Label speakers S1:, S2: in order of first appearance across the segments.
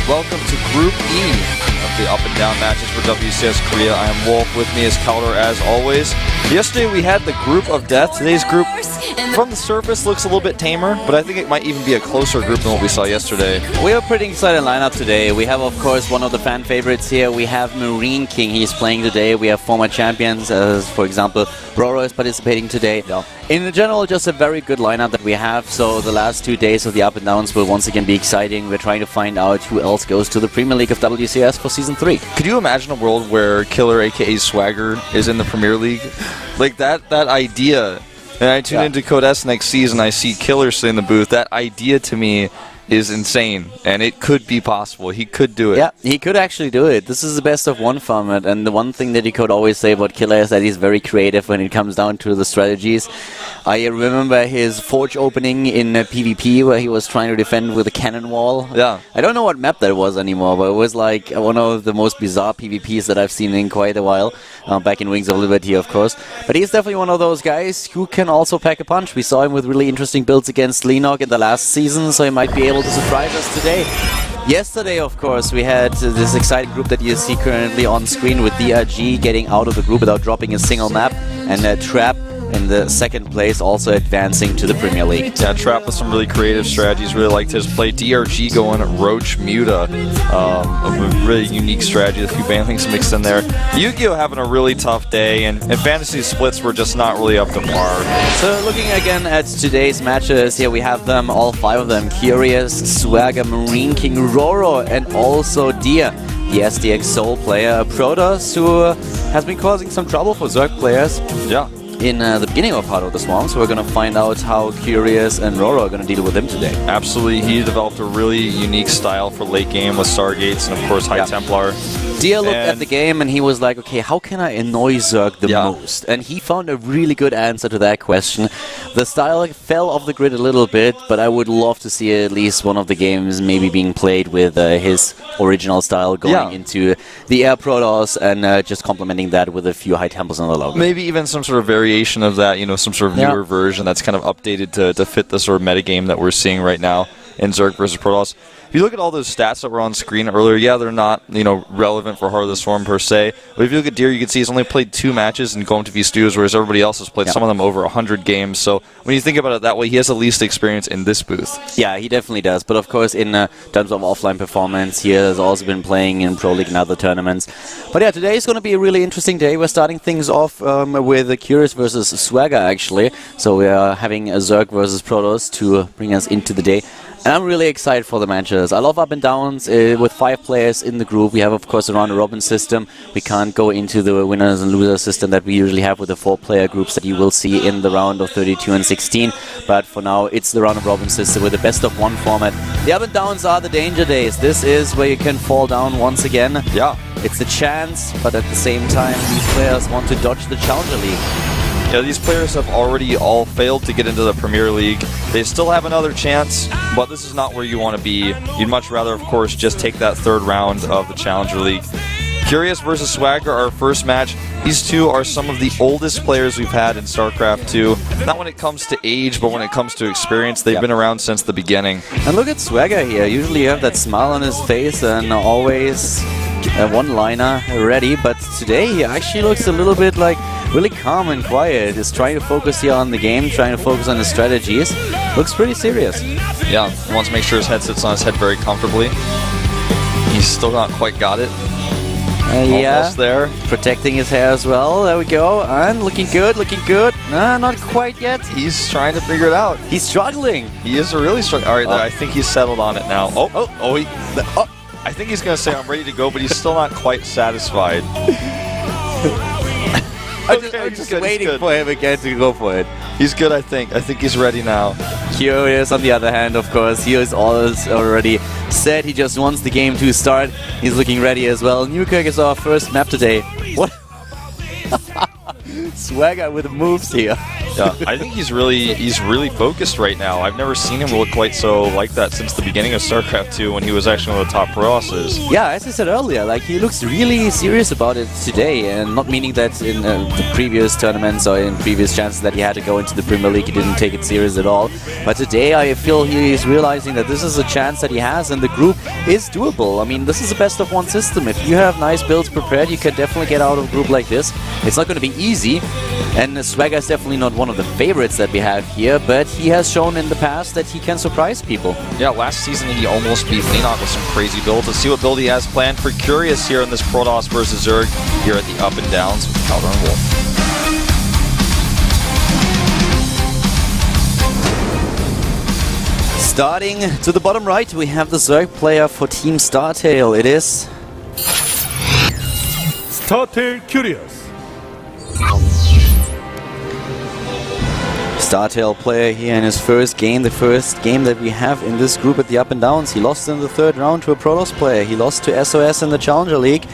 S1: Welcome to Group E of the up and down matches for WCS Korea. I am Wolf. With me is Calder as always. Yesterday we had the Group of Death. Today's group, from the surface, looks a little bit tamer, but I think it might even be a closer group than what we saw yesterday.
S2: We have a pretty exciting lineup today. We have, of course, one of the fan favorites here. We have Marine King. He's playing today. We have former champions, as for example, Roro is participating today.
S1: Yeah.
S2: In general, just a very good lineup that we have. So the last 2 days of the up and downs will once again be exciting. We're trying to find out who else goes to the Premier League of WCS for Season 3.
S1: Could you imagine a world where Killer, aka Swagger, is in the Premier League? Like that idea. And I tune into Code S next season, I see Killer sitting in the booth. That idea to me is insane, and it could be possible. He could do it.
S2: Yeah, he could actually do it. This is the best of one format, and the one thing that you could always say about Killer is that he's very creative when it comes down to the strategies. I remember his Forge opening in PvP where he was trying to defend with a cannon wall.
S1: Yeah.
S2: I don't know what map that was anymore, but it was like one of the most bizarre PvPs that I've seen in quite a while. Back in Wings of Liberty, of course. But he's definitely one of those guys who can also pack a punch. We saw him with really interesting builds against Lenog in the last season, so he might be able to surprise us today. Yesterday, of course, we had this exciting group that you see currently on screen with DRG getting out of the group without dropping a single map, and Trap in the second place, also advancing to the Premier League.
S1: Yeah, Trap with some really creative strategies. Really liked his play. DRG going Roach Muta. A really unique strategy. A few ban things mixed in there. Yu-Gi-Oh! Having a really tough day, and fantasy splits were just not really up to par.
S2: So looking again at today's matches, here we have them, all 5 of them. Curious, Swagger, Marine King, Roro, and also Dia, the SDX Soul player. Protoss, who has been causing some trouble for Zerg players.
S1: Yeah.
S2: In the beginning of Heart of the Swarm, so we're going to find out how Curious and Roro are going to deal with him today.
S1: Absolutely, he developed a really unique style for late game with Stargates and of course High Templar.
S2: Dia looked at the game and he was like, okay, how can I annoy Zerg the most? And he found a really good answer to that question. The style fell off the grid a little bit, but I would love to see at least one of the games maybe being played with his original style going into the Air Protoss and just complementing that with a few High Templars on the logo.
S1: Maybe even some sort of variation of that, you know, some sort of newer version that's kind of updated to fit the sort of metagame that we're seeing right now in Zerg versus Protoss. If you look at all those stats that were on screen earlier, yeah, they're not, you know, relevant for Heart of the Swarm per se. But if you look at Deer, you can see he's only played 2 matches in GOMTV Studios, whereas everybody else has played some of them over 100 games. So when you think about it that way, he has the least experience in this booth.
S2: Yeah, he definitely does. But of course, in terms of offline performance, he has also been playing in Pro League and other tournaments. But yeah, today is going to be a really interesting day. We're starting things off with Curious versus Swagger, actually. So we are having a Zerg versus Protoss to bring us into the day. And I'm really excited for the matches. I love up and downs with 5 players in the group. We have, of course, a round-robin system. We can't go into the winners and losers system that we usually have with the 4-player groups that you will see in the round of 32 and 16. But for now, it's the round-robin system with the best-of-1 format. The up and downs are the danger days. This is where you can fall down once again.
S1: Yeah.
S2: It's a chance, but at the same time, these players want to dodge the Challenger League.
S1: Yeah, these players have already all failed to get into the Premier League. They still have another chance, but this is not where you want to be. You'd much rather, of course, just take that 3rd round of the Challenger League. Curious versus Swagger, our first match. These two are some of the oldest players we've had in Starcraft 2. Not when it comes to age, but when it comes to experience. They've been around since the beginning.
S2: And look at Swagger here. Usually you have that smile on his face and always a one-liner ready, but today he actually looks a little bit like really calm and quiet. He's trying to focus here on the game, trying to focus on his strategies. Looks pretty serious.
S1: Yeah, he wants to make sure his head sits on his head very comfortably. He's still not quite got it. Almost there.
S2: Protecting his hair as well. There we go. And looking good, looking good. Not quite yet.
S1: He's trying to figure it out.
S2: He's struggling.
S1: He is really struggling. All right, I think he's settled on it now. I think he's going to say I'm ready to go, but he's still not quite satisfied.
S2: I'm just waiting for him again to go for it.
S1: He's good, I think. I think he's ready now.
S2: Curious, on the other hand, of course, he is already set. He just wants the game to start. He's looking ready as well. Newkirk is our first map today. What? Swagger with moves here.
S1: Yeah, I think he's really focused right now. I've never seen him look quite so like that since the beginning of Starcraft 2 when he was actually one of the top pro-bosses.
S2: Yeah, as I said earlier, like he looks really serious about it today, and not meaning that in the previous tournaments or in previous chances that he had to go into the Premier League, he didn't take it serious at all. But today I feel he is realizing that this is a chance that he has, and the group is doable. I mean, this is a best of one system. If you have nice builds prepared, you can definitely get out of a group like this. It's not going to be easy, and Swagger is definitely not one of the favorites that we have here, but he has shown in the past that he can surprise people.
S1: Yeah, last season he almost beat Leonot with some crazy build. Let's see what build he has planned for Curious here in this Protoss versus Zerg here at the Up and Downs with Calder and Wolf.
S2: Starting to the bottom right, we have the Zerg player for Team Startail. It is
S3: Startail Curious.
S2: Startail player here in his first game, the first game that we have in this group at the Up and Downs. He lost in the third round to a Protoss player. He lost to SOS in the Challenger League.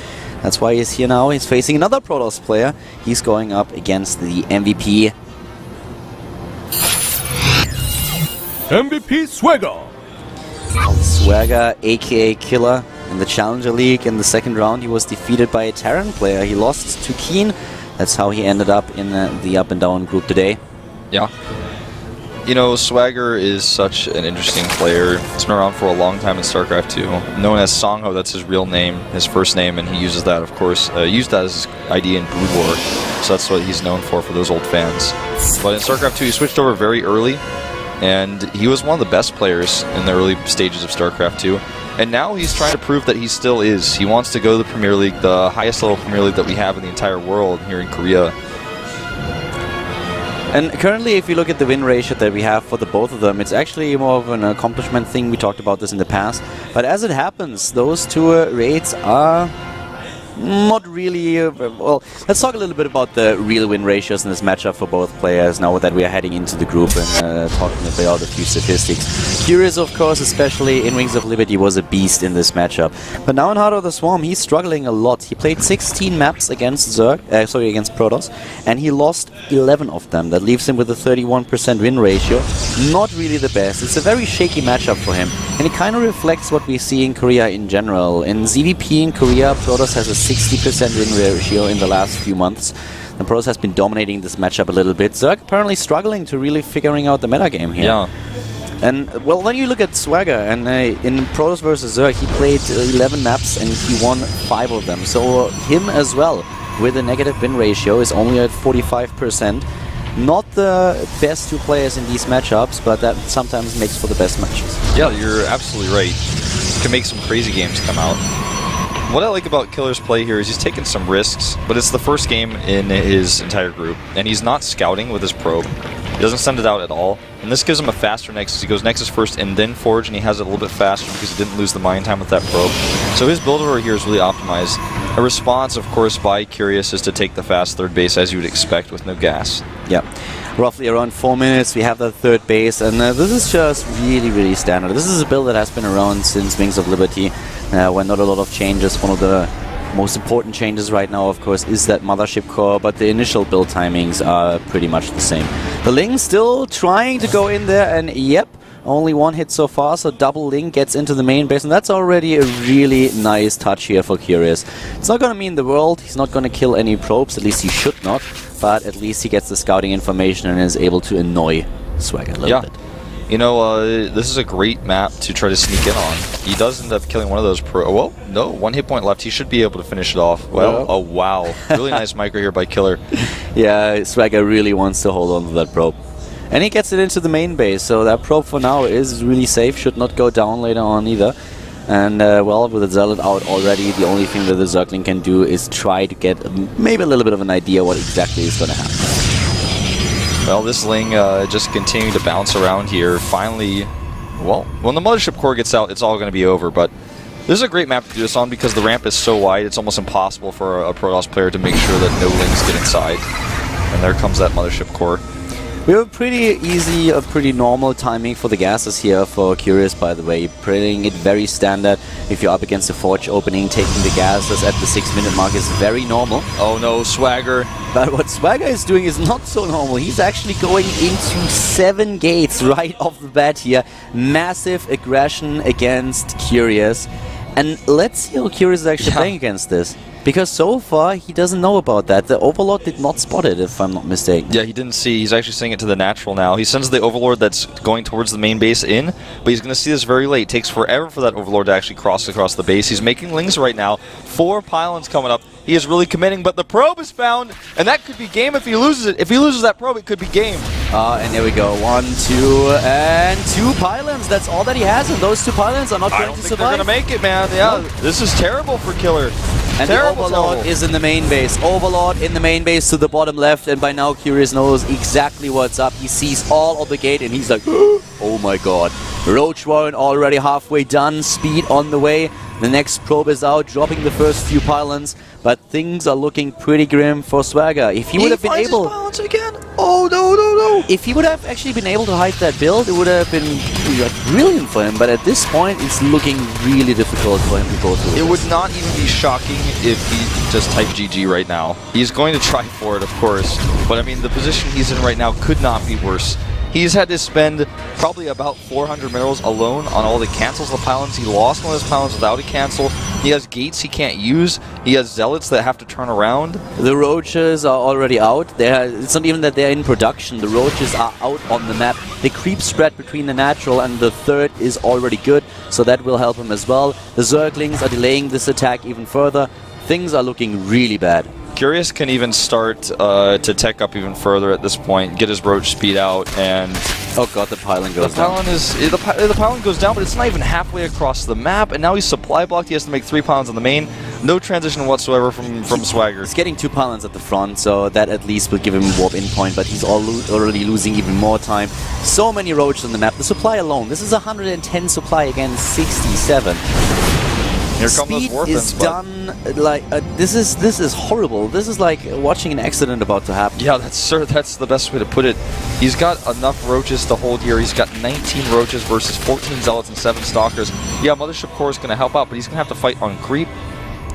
S2: That's why he's here now. He's facing another Protoss player. He's going up against the MVP.
S3: MVP Swagger.
S2: Swagger, aka Killer, in the Challenger League. In the second round, he was defeated by a Terran player. He lost to Keen. That's how he ended up in the Up and Down group today.
S1: Yeah. You know, Swagger is such an interesting player. He's been around for a long time in StarCraft 2. Known as Songho, that's his real name, his first name, and he uses that, of course, used that as his ID in Brood War. So that's what he's known for those old fans. But in StarCraft 2, he switched over very early, and he was one of the best players in the early stages of StarCraft 2. And now he's trying to prove that he still is. He wants to go to the Premier League, the highest level Premier League that we have in the entire world here in Korea.
S2: And currently, if you look at the win ratio that we have for the both of them, it's actually more of an accomplishment thing. We talked about this in the past. But as it happens, those two rates are not really... well, let's talk a little bit about the real win ratios in this matchup for both players now that we are heading into the group and talking about a few statistics. Curious, of course, especially in Wings of Liberty, was a beast in this matchup. But now in Heart of the Swarm, he's struggling a lot. He played 16 maps against against Protoss, and he lost 11 of them. That leaves him with a 31% win ratio. Not really the best. It's a very shaky matchup for him, and it kind of reflects what we see in Korea in general. In ZVP in Korea, Protoss has a 60% win ratio in the last few months. The Protoss has been dominating this matchup a little bit. Zerg apparently struggling to really figuring out the metagame here.
S1: Yeah.
S2: And, well, when you look at Swagger, and in Protoss versus Zerg, he played 11 maps and he won 5 of them. So him as well, with a negative win ratio, is only at 45%. Not the best two players in these matchups, but that sometimes makes for the best matches.
S1: Yeah, you're absolutely right. You can make some crazy games come out. What I like about Killer's play here is he's taking some risks, but it's the first game in his entire group, and he's not scouting with his probe. He doesn't send it out at all, and this gives him a faster Nexus. He goes Nexus first and then Forge, and he has it a little bit faster because he didn't lose the mine time with that probe. So his build over here is really optimized. A response, of course, by Curious is to take the fast third base as you would expect with no gas.
S2: Yeah. Roughly around 4 minutes, we have that third base, and this is just really, really standard. This is a build that has been around since Wings of Liberty, when not a lot of changes. One of the most important changes right now, of course, is that Mothership core, but the initial build timings are pretty much the same. The Ling still trying to go in there, and yep, only one hit so far, so double Ling gets into the main base, and that's already a really nice touch here for Curious. It's not going to mean the world, he's not going to kill any probes, at least he should not, but at least he gets the scouting information and is able to annoy Swagger a little bit.
S1: You know, this is a great map to try to sneak in on. He does end up killing one of those well, no, 1 hit point left. He should be able to finish it off. Well, oh wow. Really nice micro here by Killer.
S2: Yeah, Swagger really wants to hold on to that probe. And he gets it into the main base, so that probe for now is really safe, should not go down later on either. And, well, with the Zealot out already, the only thing that the Zergling can do is try to get maybe a little bit of an idea what exactly is going to happen.
S1: Well, this Ling just continuing to bounce around here. Finally, well, when the Mothership core gets out, it's all going to be over, but this is a great map to do this on because the ramp is so wide, it's almost impossible for a Protoss player to make sure that no Lings get inside. And there comes that Mothership core.
S2: We have a pretty easy, a pretty normal timing for the gases here for Curious, by the way. Playing it very standard. If you're up against the Forge opening, taking the gases at the 6-minute mark is very normal.
S1: Oh no, Swagger.
S2: But what Swagger is doing is not so normal. He's actually going into 7 gates right off the bat here. Massive aggression against Curious. And let's see how Curious is actually playing against this. Because so far, he doesn't know about that. The Overlord did not spot it, if I'm not mistaken.
S1: Yeah, he didn't see. He's actually sending it to the natural now. He sends the Overlord that's going towards the main base in, but he's going to see this very late. It takes forever for that Overlord to actually cross across the base. He's making Lings right now. 4 pylons coming up. He is really committing, but the probe is found, and that could be game if he loses it. If he loses that probe, it could be game.
S2: And there we go. 1, 2, and 2 pylons. That's all that he has, and those 2 pylons are not going to survive.
S1: They're going to make it, man. Yeah, This is terrible for Killer.
S2: And the Overlord is in the main base. Overlord in the main base to the bottom left, and by now Curious knows exactly what's up. He sees all of the gate, and he's like, oh my god. Roach Warren already halfway done. Speed on the way. The next probe is out, dropping the first few pylons, but things are looking pretty grim for Swagger. If he would have been able...
S1: again. Oh, no.
S2: If he would have actually been able to hide that build, it would have been brilliant for him, but at this point, it's looking really difficult for him to go through.
S1: It would not even be shocking if he just typed GG right now. He's going to try for it, of course, but I mean, the position he's in right now could not be worse. He's had to spend probably about 400 minerals alone on all the cancels of the pylons. He lost one of his pylons without a cancel. He has gates he can't use. He has zealots that have to turn around.
S2: The roaches are already out. It's not even that they're in production. The roaches are out on the map. The creep spread between the natural and the third is already good, so that will help him as well. The Zerglings are delaying this attack even further. Things are looking really bad.
S1: Curious can even start to tech up even further at this point, get his roach speed out, and...
S2: Oh god, the pylon goes down.
S1: The pylon goes down, but it's not even halfway across the map, and now he's supply blocked. He has to make 3 pylons on the main. No transition whatsoever from Swagger.
S2: He's getting 2 pylons at the front, so that at least will give him a warp in point, but he's already losing even more time. So many roaches on the map. The supply alone, this is 110 supply against 67.
S1: Here come those
S2: Speed is done like this is horrible. This is like watching an accident about to happen.
S1: Yeah, that's the best way to put it. He's got enough roaches to hold here. He's got 19 roaches versus 14 zealots and 7 stalkers. Yeah, Mothership Core is going to help out, but he's going to have to fight on creep.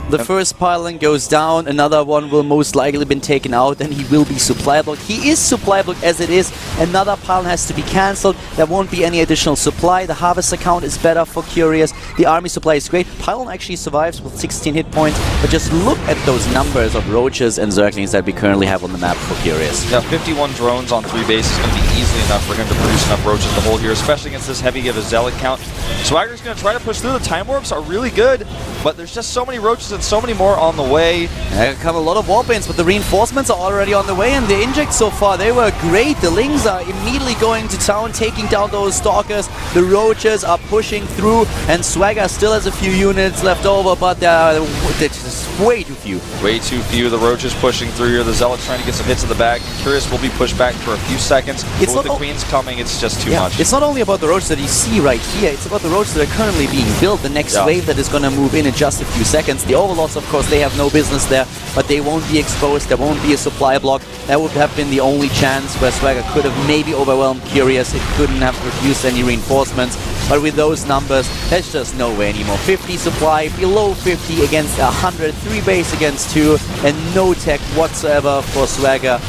S2: The first pylon goes down, another one will most likely been taken out, and he will be supply blocked. He is supply blocked as it is. Another pylon has to be cancelled. There won't be any additional supply. The harvest account is better for Curious. The army supply is great. Pylon actually survives with 16 hit points, but just look at those numbers of roaches and zerglings that we currently have on the map for Curious.
S1: Yeah, 51 drones on 3 bases is going to be easily enough for him to produce enough roaches to hold here, especially against this heavy of a zealot count. Swagger's going to try to push through. The time warps are really good, but there's just so many roaches and so many more on the way.
S2: There come a lot of warplanes, but the reinforcements are already on the way, and the injects so far, they were great. The Lings are immediately going to town, taking down those stalkers. The roaches are pushing through, and Swagger still has a few units left over, but they're just way too few.
S1: Way too few. The roaches pushing through here. The zealots trying to get some hits in the back. Curious will be pushed back for a few seconds. But with the queens coming, it's just too much.
S2: It's not only about the roaches that you see right here, it's about the roaches that are currently being built. The next wave that is going to move in just a few seconds. The Overlords, of course, they have no business there, but they won't be exposed. There won't be a supply block. That would have been the only chance where Swagger could have maybe overwhelmed Curious. It couldn't have produced any reinforcements, but with those numbers, there's just no way anymore. 50 supply, below 50 against 100, 3 base against 2, and no tech whatsoever for Swagger.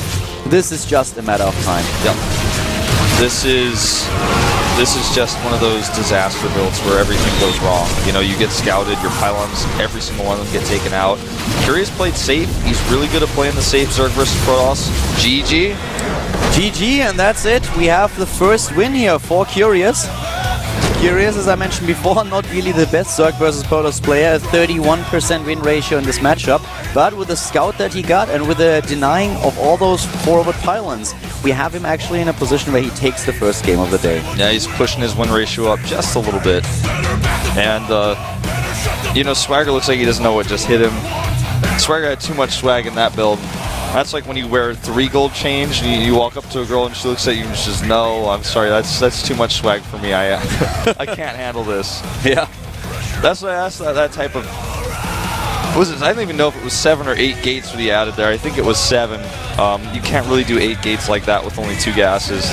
S2: This is just a matter of time.
S1: Yep. This is just one of those disaster builds where everything goes wrong. You know, you get scouted, your pylons, every single one of them get taken out. Curious played safe. He's really good at playing the safe Zerg versus Protoss. GG.
S2: GG, and that's it. We have the first win here for Curious. Curious, as I mentioned before, not really the best Zerg versus Protoss player, a 31% win ratio in this matchup, but with the scout that he got and with the denying of all those forward pylons, we have him actually in a position where he takes the first game of the day.
S1: Yeah, he's pushing his win ratio up just a little bit. And, you know, Swagger looks like he doesn't know what just hit him. Swagger had too much swag in that build. That's like when you wear 3 gold change and you walk up to a girl and she looks at you and she says, "No, I'm sorry, that's too much swag for me. I can't handle this."
S2: Yeah.
S1: That's that type of I don't even know if it was 7 or 8 gates that he added there. I think it was 7. You can't really do 8 gates like that with only 2 gases.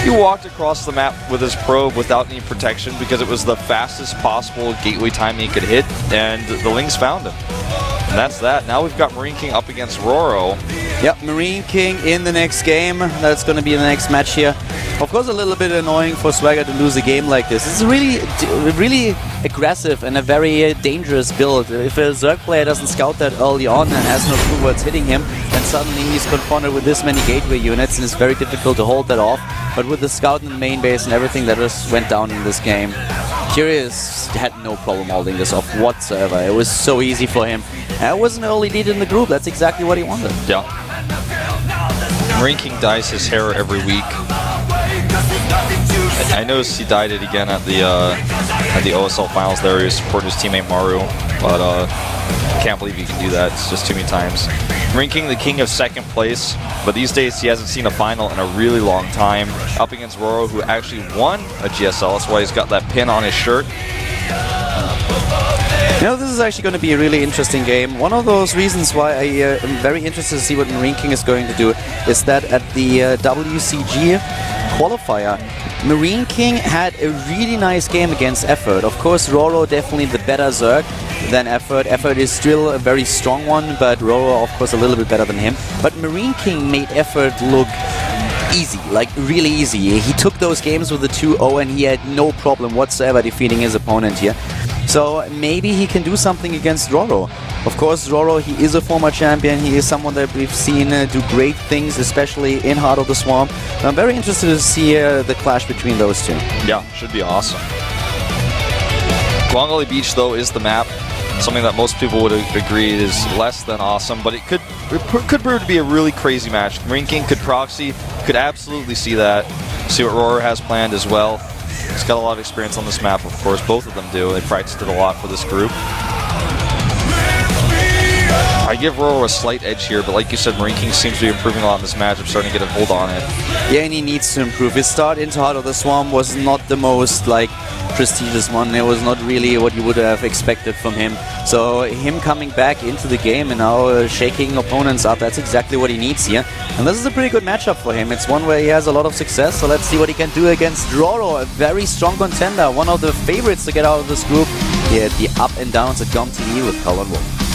S1: He walked across the map with his probe without any protection because it was the fastest possible gateway time he could hit, and the Lings found him. And that's that. Now we've got Marine King up against Roro.
S2: Yep, Marine King in the next game. That's going to be the next match here. Of course, a little bit annoying for Swagger to lose a game like this. It's really aggressive and a very dangerous build. If a Zerg player doesn't scout that early on and has no clue what's hitting him, then suddenly he's confronted with this many gateway units, and it's very difficult to hold that off. But with the scout in the main base and everything that just went down in this game, Curious had no problem holding this off whatsoever. It was so easy for him. It was an early lead in the group. That's exactly what he wanted.
S1: Yeah. Marine King dyes his hair every week. I noticed he dyed it again at the OSL finals there. He was supporting his teammate Maru, but I can't believe you can do that. It's just too many times. Marine King, the king of 2nd place, but these days he hasn't seen a final in a really long time. Up against Roro, who actually won a GSL. That's why he's got that pin on his shirt.
S2: You know, this is actually going to be a really interesting game. One of those reasons why I am very interested to see what Marine King is going to do is that at the WCG qualifier, Marine King had a really nice game against Effort. Of course, Roro definitely the better Zerg than Effort. Effort is still a very strong one, but Roro, of course, a little bit better than him. But Marine King made Effort look easy, like really easy. He took those games with a 2-0 and he had no problem whatsoever defeating his opponent here. So maybe he can do something against Roro. Of course, Roro, he is a former champion. He is someone that we've seen do great things, especially in Heart of the Swarm. I'm very interested to see the clash between those two.
S1: Yeah, should be awesome. Guangali Beach, though, is the map. Something that most people would agree is less than awesome, but it could prove to be a really crazy match. Marine King could proxy, could absolutely see that. See what Roro has planned as well. He's got a lot of experience on this map, of course. Both of them do. They practiced it a lot for this group. I give Roro a slight edge here, but like you said, Marine King seems to be improving a lot in this match. I'm starting to get a hold on it.
S2: Yeah, and he needs to improve. His start into Heart of the Swarm was not the most, like, prestigious one. It was not really what you would have expected from him. So him coming back into the game and now shaking opponents up, that's exactly what he needs here. And this is a pretty good matchup for him. It's one where he has a lot of success, so let's see what he can do against Roro, a very strong contender, one of the favorites to get out of this group here at the Up and Downs at GOMTV with Colin Wolf.